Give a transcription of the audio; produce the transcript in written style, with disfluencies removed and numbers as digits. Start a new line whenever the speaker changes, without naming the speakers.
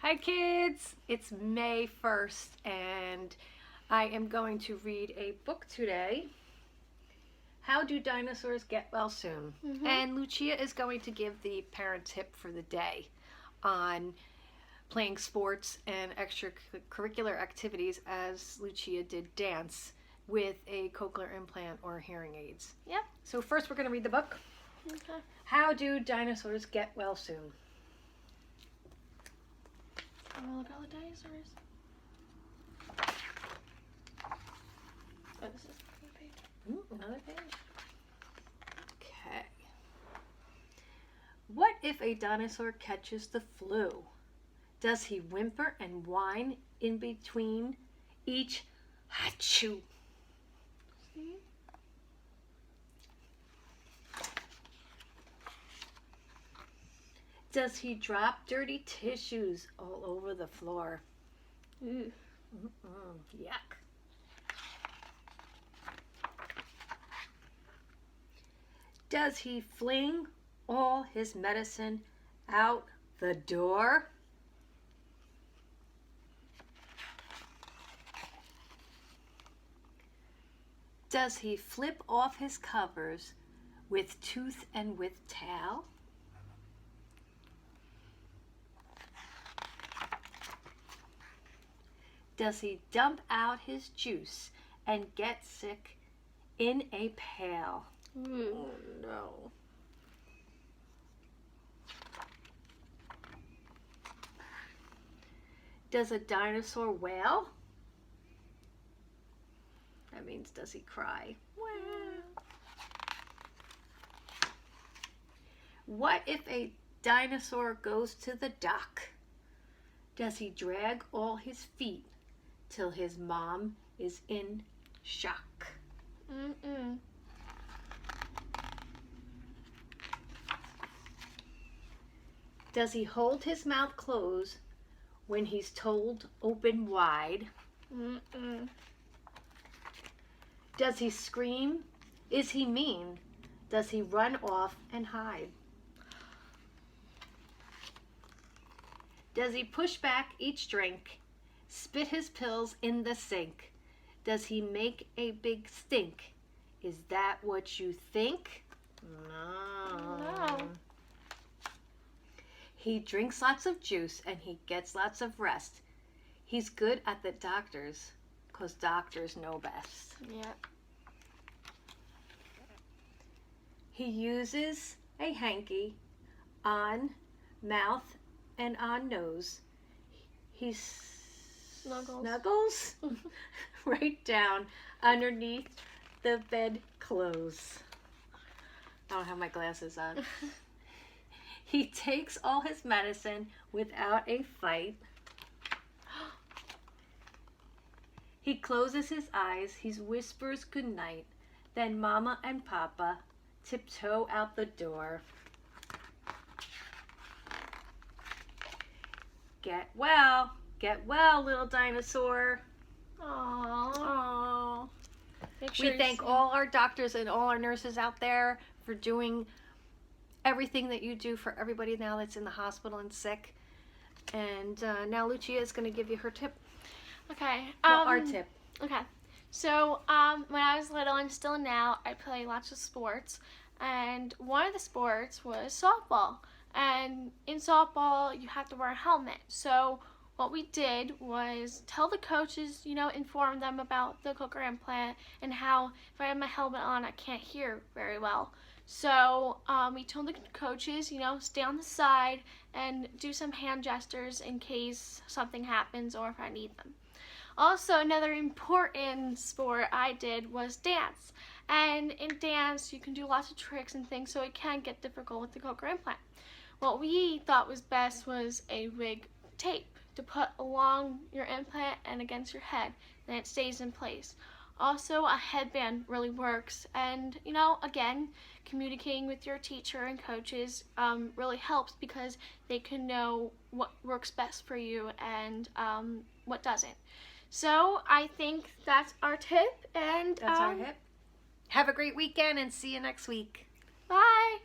Hi kids, it's May 1st and I am going to read a book today. How do dinosaurs get well soon? And Lucia is going to give the parent tip for the day on playing sports and extracurricular activities as Lucia did dance with a cochlear implant or hearing aids.
Yep.
So first we're going to read the book.
Okay.
How do dinosaurs get well soon?
Oh, look at all the dinosaurs. Oh, this is another page.
Another page. Okay. What if a dinosaur catches the flu? Does he whimper and whine in between each achoo?
See?
Does he drop dirty tissues all over the floor?
Ooh.
Yuck. Does he fling all his medicine out the door? Does he flip off his covers with tooth and with tail? Does he dump out his juice and get sick in a pail?
Ooh.
Oh no. Does a dinosaur wail? That means does he cry? What if a dinosaur goes to the dock? Does he drag all his feet till his mom is in shock? Does he hold his mouth closed when he's told open wide? Does he scream? Is he mean? Does he run off and hide? Does he push back each drink, spit his pills in the sink? Does he make a big stink? Is that what you think? No. He drinks lots of juice and he gets lots of rest. He's good at the doctors, 'cause doctors know best.
Yep.
He uses a hanky on mouth and on nose. He snuggles right down underneath the bedclothes. I don't have my glasses on. He takes all his medicine without a fight. He closes his eyes, he whispers goodnight. Then Mama and Papa tiptoe out the door. Get well, little dinosaur.
Aww.
We thank all our doctors and all our nurses out there for doing everything that you do for everybody now that's in the hospital and sick. And now Lucia is going to give you her tip.
Okay.
Well, our tip.
Okay. So when I was little and still now, I play lots of sports. And one of the sports was softball. And in softball, you have to wear a helmet. So what we did was tell the coaches, inform them about the cochlear implant and how if I have my helmet on, I can't hear very well. So we told the coaches, stay on the side and do some hand gestures in case something happens or if I need them. Also, another important sport I did was dance. And in dance, you can do lots of tricks and things, so it can get difficult with the cochlear implant. What we thought was best was a wig tape to put along your implant and against your head, then it stays in place. Also, a headband really works, and again, communicating with your teacher and coaches really helps because they can know what works best for you and what doesn't. So I think that's our tip, and
That's our tip. Have a great weekend and see you next week.
Bye.